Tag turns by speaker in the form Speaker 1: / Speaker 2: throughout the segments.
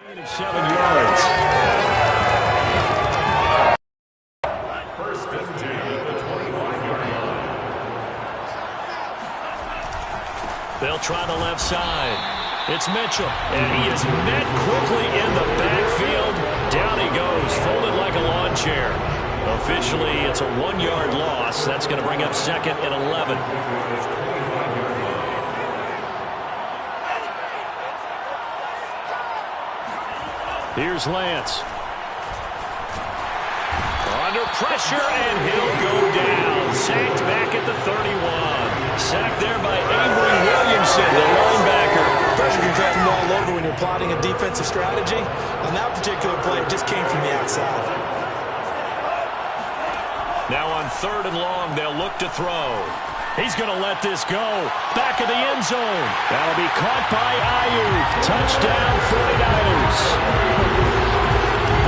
Speaker 1: Gain of 7 yards.
Speaker 2: First 15 at the 25-yard line.
Speaker 1: They'll try the left side. It's Mitchell, and he is met quickly in the backfield. Down he goes, folded like a lawn chair. Officially, it's a 1-yard loss. That's going to bring up 2nd and 11. Here's Lance. Under pressure, and he'll go down. Sacked back at the 31. Sacked there by Avery Williamson, the linebacker.
Speaker 3: Pressure can come from all over when you're plotting a defensive strategy. On that particular play, it just came from the outside.
Speaker 1: Now on 3rd and long, they'll look to throw. He's going to let this go. Back of the end zone. That'll be caught by Ayuk. Touchdown, 49ers.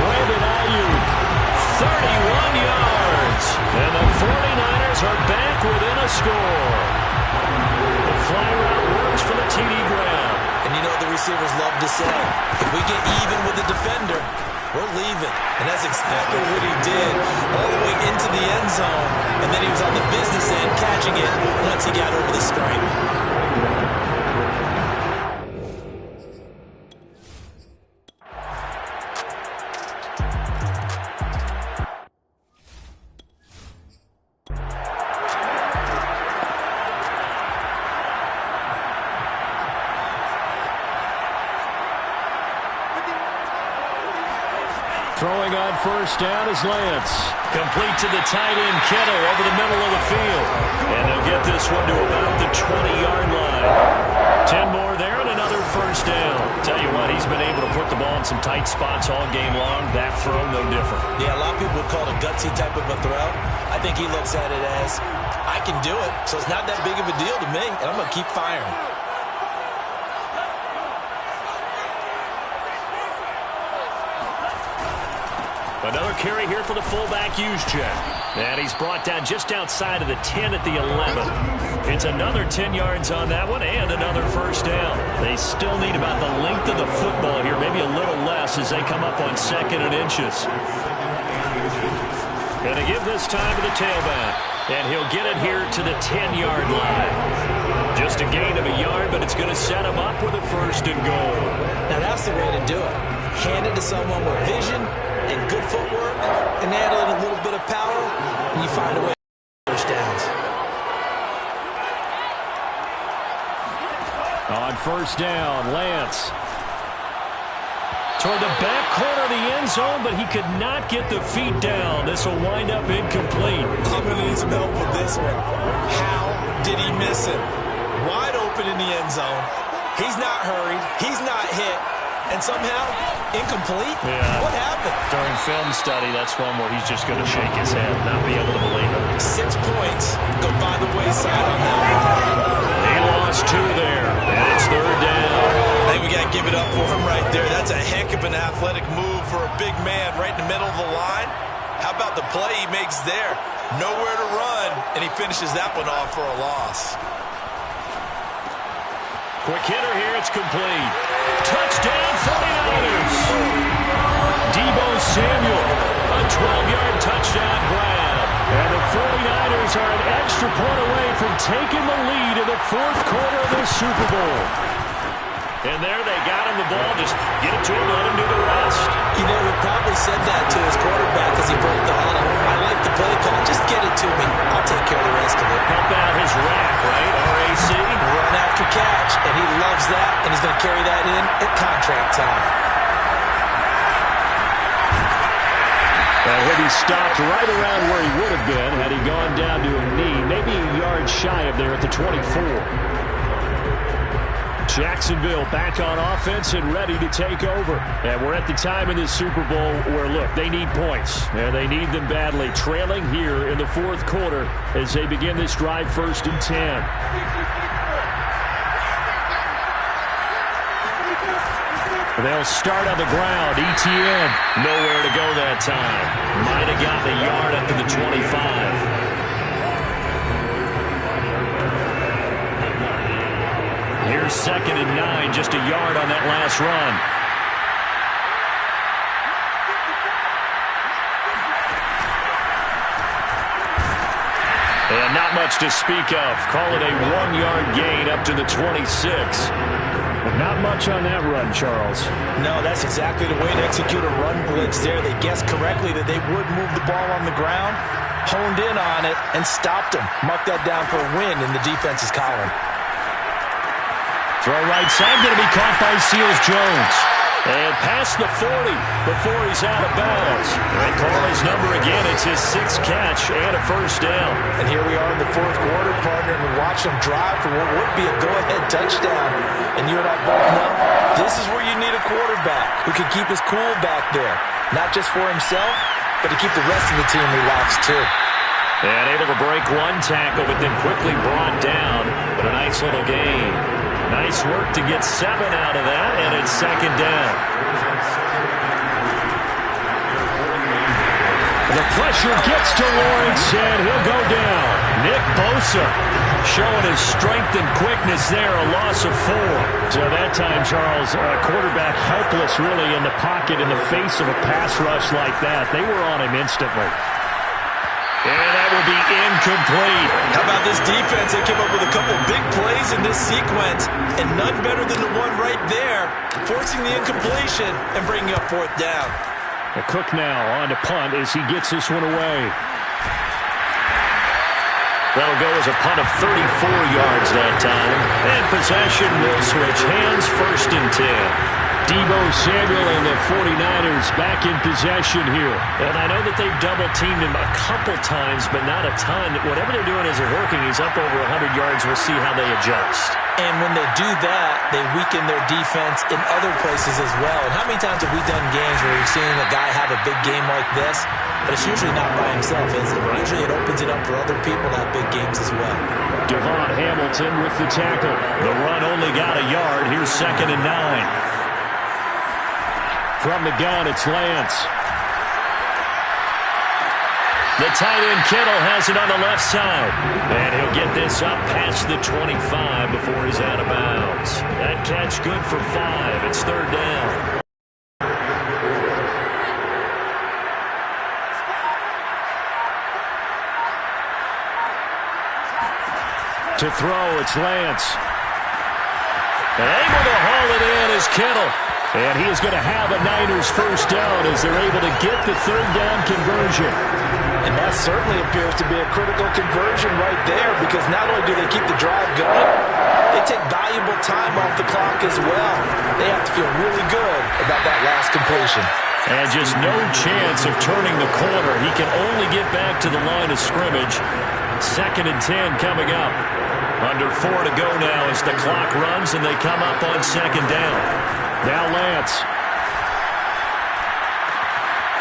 Speaker 1: Brandon Ayuk, 31 yards. And the 49ers are back within a score. The fly route works for the TD Graham.
Speaker 3: And you know what the receivers love to say? If we get even with the defender, we're leaving. And that's exactly what he did all the way into the end zone. And then he was on the business end catching it once he got over the screen.
Speaker 1: Throwing on 1st down is Lance. Complete to the tight end, Kittle, over the middle of the field. And they'll get this one to about the 20-yard line. 10 more there and another 1st down. Tell you what, he's been able to put the ball in some tight spots all game long. That throw, no different.
Speaker 3: Yeah, a lot of people would call it a gutsy type of a throw. I think he looks at it as, I can do it, so it's not that big of a deal to me, and I'm going to keep firing.
Speaker 1: Another carry here for the fullback, Juszczyk. And he's brought down just outside of the 10 at the 11. It's another 10 yards on that one and another 1st down. They still need about the length of the football here, maybe a little less as they come up on 2nd and inches. Going to give this time to the tailback. And he'll get it here to the 10-yard line. Just a gain of a yard, but it's going to set him up with a 1st and goal.
Speaker 3: Now that's the way to do it. Hand it to someone with vision and good footwork, and add in a little bit of power, and you find a way to 1st downs.
Speaker 1: On 1st down, Lance. Toward the back corner of the end zone, but he could not get the feet down. This will wind up incomplete.
Speaker 3: I'm going to need some help with this one. How did he miss it? Wide open in the end zone. He's not hurried. He's not hit. And somehow, incomplete?
Speaker 1: Yeah.
Speaker 3: What happened?
Speaker 1: During film study, that's one where he's just going to shake his head, not be able to believe it.
Speaker 3: 6 points go by the wayside on that one.
Speaker 1: He lost 2 there, and it's 3rd down.
Speaker 3: I think we got to give it up for him right there. That's a heck of an athletic move for a big man right in the middle of the line. How about the play he makes there? Nowhere to run, and he finishes that one off for a loss.
Speaker 1: Quick hitter here, it's complete. Touchdown, 49ers. Deebo Samuel, a 12-yard touchdown grab. And the 49ers are an extra point away from taking the lead in the 4th quarter of this Super Bowl. And there they got him the ball. Just get it to him, let him do the rest.
Speaker 3: You know, he probably said that to his quarterback as he broke the huddle. I like the play call. Just get it to me. I'll take care of the rest of it.
Speaker 1: Help out his rack, right? RAC.
Speaker 3: Run after catch. And he loves that. And he's going to carry that in at contract time.
Speaker 1: Well, he'll be stopped right around where he would have been had he gone down to a knee. Maybe a yard shy of there at the 24. Jacksonville back on offense and ready to take over. And we're at the time in this Super Bowl where, look, they need points. And they need them badly. Trailing here in the 4th quarter as they begin this drive 1st and 10. They'll start on the ground. ETN nowhere to go that time. Might have gotten a yard up to the 25. Here's 2nd and 9, just a yard on that last run. And not much to speak of. Call it a 1-yard gain up to the 26. But not much on that run, Charles.
Speaker 3: No, that's exactly the way to execute a run blitz there. They guessed correctly that they would move the ball on the ground, honed in on it, and stopped them. Mark that down for a win in the defense's column.
Speaker 1: Throw right side, going to be caught by Seals-Jones. And past the 40 before he's out of bounds. And call his number again. It's his 6th catch and a first down.
Speaker 3: And here we are in the 4th quarter, partner, and we watch him drive for what would be a go-ahead touchdown. And you and I both know this is where you need a quarterback who can keep his cool back there. Not just for himself, but to keep the rest of the team relaxed too.
Speaker 1: And able to break one tackle, but then quickly brought down. But a nice little gain. Nice work to get 7 out of that, and it's 2nd down. The pressure gets to Lawrence, and he'll go down. Nick Bosa showing his strength and quickness there, a loss of 4. So that time, Charles, quarterback helpless really in the pocket in the face of a pass rush like that. They were on him instantly. And that will be incomplete.
Speaker 3: How about this defense? They came up with a couple big plays in this sequence, and none better than the one right there, forcing the incompletion and bringing up 4th down.
Speaker 1: Cook now on to punt as he gets this one away. That'll go as a punt of 34 yards that time. And possession will switch hands, 1st and 10. Deebo Samuel and the 49ers back in possession here. And I know that they've double-teamed him a couple times, but not a ton. Whatever they're doing isn't working. He's up over 100 yards. We'll see how they adjust.
Speaker 3: And when they do that, they weaken their defense in other places as well. And how many times have we done games where we've seen a guy have a big game like this, but it's usually not by himself, is it? Usually it opens it up for other people to have big games as well.
Speaker 1: Devon Hamilton with the tackle. The run only got a yard. Here's 2nd and 9. From the gun, it's Lance. The tight end Kittle has it on the left side. And he'll get this up past the 25 before he's out of bounds. That catch good for 5. It's 3rd down. To throw, it's Lance. And able to haul it in is Kittle. And he is going to have a Niners first down as they're able to get the 3rd down conversion.
Speaker 3: And that certainly appears to be a critical conversion right there, because not only do they keep the drive going, they take valuable time off the clock as well. They have to feel really good about that last completion.
Speaker 1: And just no chance of turning the corner. He can only get back to the line of scrimmage. 2nd and 10 coming up. Under 4 to go now as the clock runs and they come up on 2nd down. Now Lance.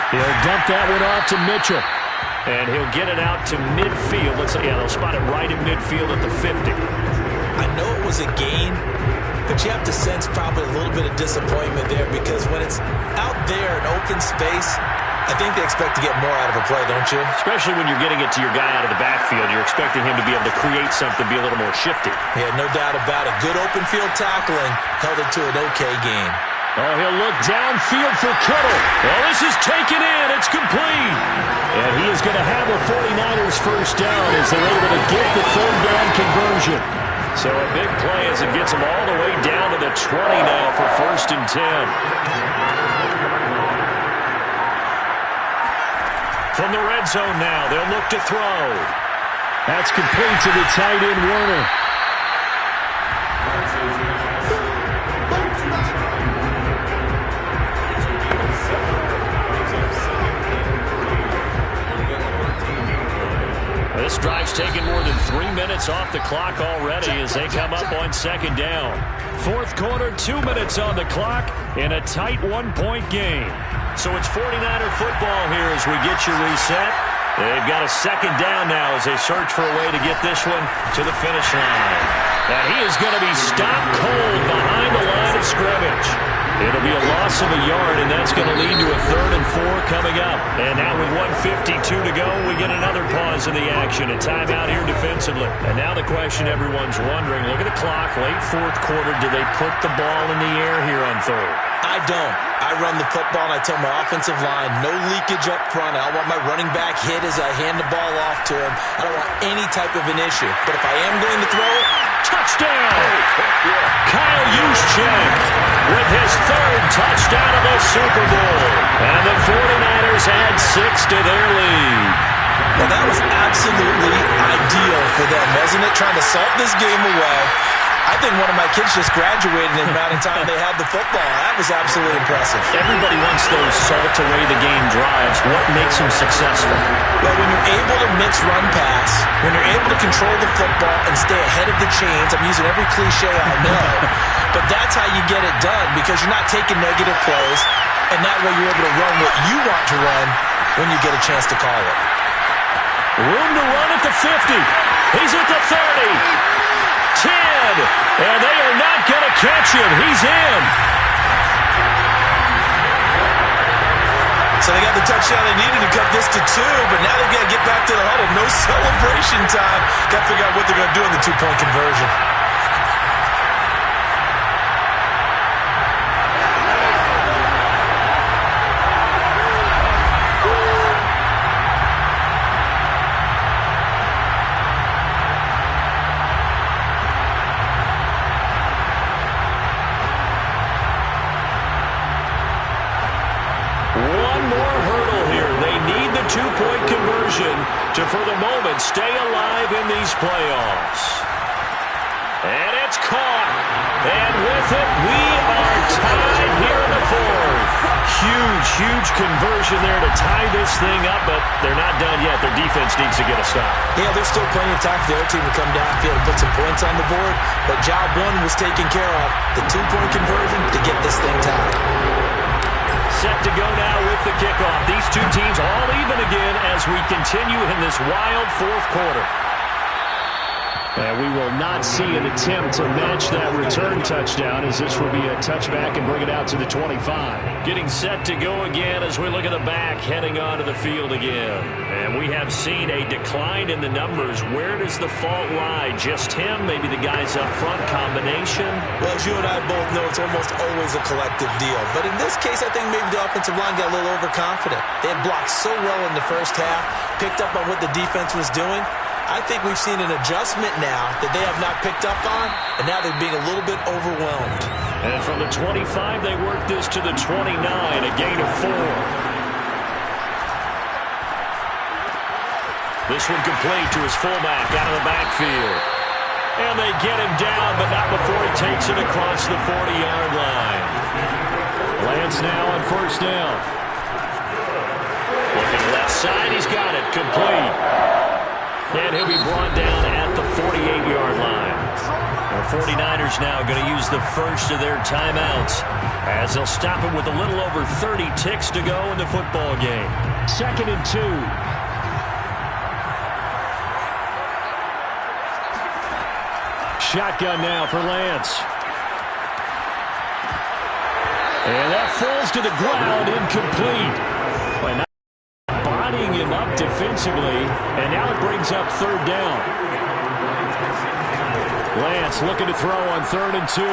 Speaker 1: He'll dump that one off to Mitchell. And he'll get it out to midfield. They'll spot it right in midfield at the 50.
Speaker 3: I know it was a gain, but you have to sense probably a little bit of disappointment there, because when it's out there in open space, I think they expect to get more out of a play, don't you?
Speaker 1: Especially when you're getting it to your guy out of the backfield. You're expecting him to be able to create something, be a little more shifty.
Speaker 3: Yeah, no doubt about it. Good open field tackling held it to an okay gain.
Speaker 1: Oh, he'll look downfield for Kittle. Well, this is taken in. It's complete. And he is going to have a 49ers first down as they're able to get the 3rd down conversion. So a big play as it gets them all the way down to the 20 now for 1st and 10. From the red zone now, they'll look to throw. That's complete to the tight end, Warner. This drive's taken more than 3 minutes off the clock already as they come up on 2nd down. 4th quarter, 2 minutes on the clock in a tight 1-point game. So it's 49er football here as we get you reset. They've got a 2nd down now as they search for a way to get this one to the finish line. And he is going to be stopped cold behind the line of scrimmage. It'll be a loss of a yard, and that's going to lead to a 3rd and 4 coming up. And now with 1:52 to go, we get another pause in the action. A timeout here defensively. And now the question everyone's wondering, look at the clock, late 4th quarter, do they put the ball in the air here on 3rd?
Speaker 3: I don't. I run the football, and I tell my offensive line, no leakage up front. I don't want my running back hit as I hand the ball off to him. I don't want any type of an issue. But if I am going to throw it,
Speaker 1: touchdown! Kyle Juszczyk with his third touchdown of the Super Bowl. And the 49ers add 6 to their lead.
Speaker 3: Well, that was absolutely ideal for them, wasn't it? Trying to salt this game away. I think one of my kids just graduated in the amount of time they had the football. That was absolutely impressive.
Speaker 1: Everybody wants those salt-away-the-game drives. What makes them successful?
Speaker 3: Well, when you're able to mix run-pass, when you're able to control the football and stay ahead of the chains, I'm using every cliche I know, but that's how you get it done because you're not taking negative plays, and that way you're able to run what you want to run when you get a chance to call it.
Speaker 1: Room to run at the 50. He's at the 30. 10, and they are not going to catch him. He's in.
Speaker 3: So they got the touchdown they needed to cut this to 2, but now they've got to get back to the huddle. No celebration time. Got to figure out what they're going to do in the two-point conversion.
Speaker 1: Two-point conversion to, for the moment, stay alive in these playoffs. And it's caught. And with it, we are tied here in the fourth. Huge conversion there to tie this thing up, but they're not done yet. Their defense needs to get a stop.
Speaker 3: Yeah, there's still plenty of time for their team to come downfield and put some points on the board, but job one was taken care of. The two-point conversion to get this thing tied.
Speaker 1: Set to go now with the kickoff. These two teams all even again as we continue in this wild fourth quarter. And we will not see an attempt to match that return touchdown as this will be a touchback and bring it out to the 25. Getting set to go again as we look at the back heading onto the field again. And we have seen a decline in the numbers. Where does the fault lie? Just him? Maybe the guys up front? Combination?
Speaker 3: Well, as you and I both know, it's almost always a collective deal. But in this case, I think maybe the offensive line got a little overconfident. They had blocked so well in the first half, picked up on what the defense was doing. I think we've seen an adjustment now that they have not picked up on, and now they're being a little bit overwhelmed.
Speaker 1: And from the 25, they work this to the 29, a gain of 4. This one complete to his fullback out of the backfield. And they get him down, but not before he takes it across the 40-yard line. Lance now on first down. Looking left side, he's got it, complete. And he'll be brought down at the 48-yard line. The 49ers now going to use the first of their timeouts as they'll stop him with a little over 30 ticks to go in the football game. 2nd and 2. Shotgun now for Lance. And that falls to the ground, incomplete. Well, bodying him up defensively, and now it brings up 3rd down. Lance looking to throw on 3rd and 2.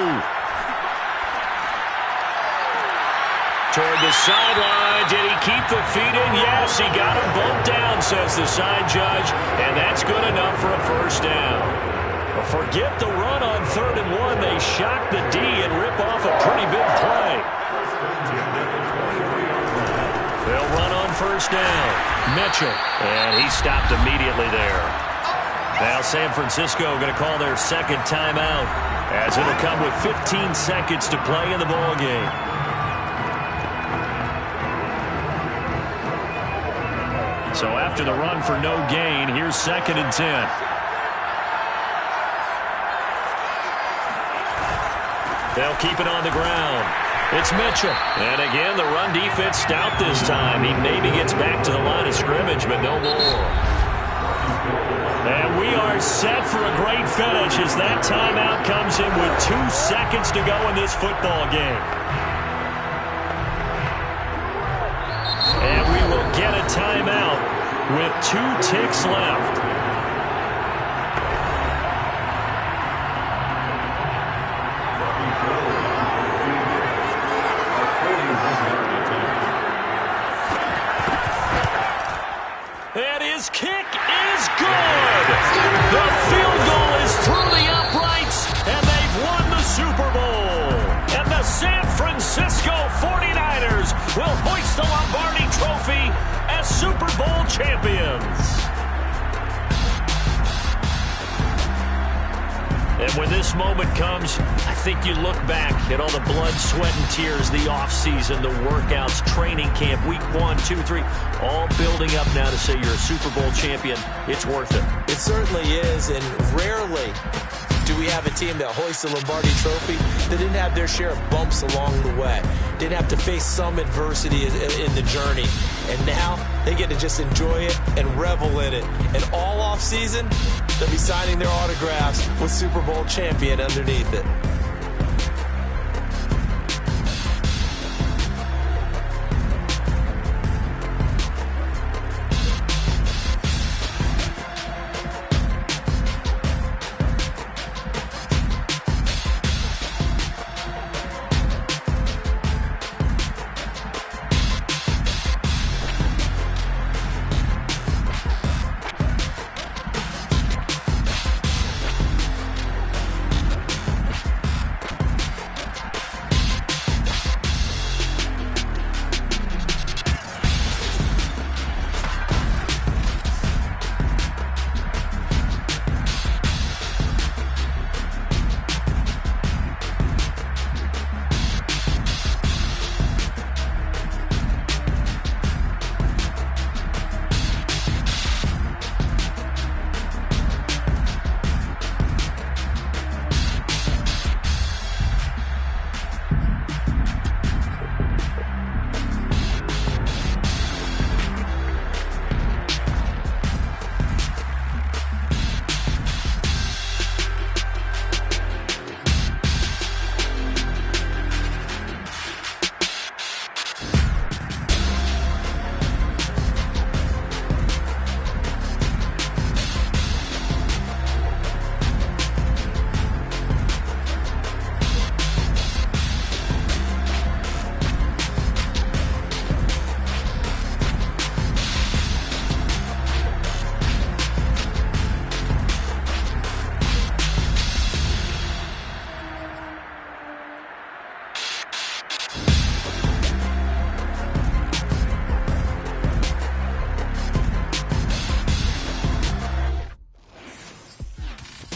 Speaker 1: Toward the sideline. Did he keep the feet in? Yes, he got them both down, says the side judge, and that's good enough for a first down. But forget the run on 3rd and 1. They shock the D and rip off a pretty big play. They'll run on first down. Mitchell, and he stopped immediately there. Now San Francisco going to call their second timeout as it'll come with 15 seconds to play in the ball game. So after the run for no gain, here's 2nd and 10. They'll keep it on the ground. It's Mitchell. And again, the run defense stout this time. He maybe gets back to the line of scrimmage, but no more. And we are set for a great finish as that timeout comes in with 2 seconds to go in this football game. And we will get a timeout with 2 ticks left. San Francisco 49ers will hoist the Lombardi Trophy as Super Bowl champions. And when this moment comes, I think you look back at all the blood, sweat, and tears, the offseason, the workouts, training camp, week 1, 2, 3, all building up now to say you're a Super Bowl champion. It's worth it.
Speaker 3: It certainly is, and rarely do we have a team that hoists the Lombardi Trophy that didn't have their share of bumps along the way, didn't have to face some adversity in the journey, and now they get to just enjoy it and revel in it. And all offseason, they'll be signing their autographs with Super Bowl champion underneath it.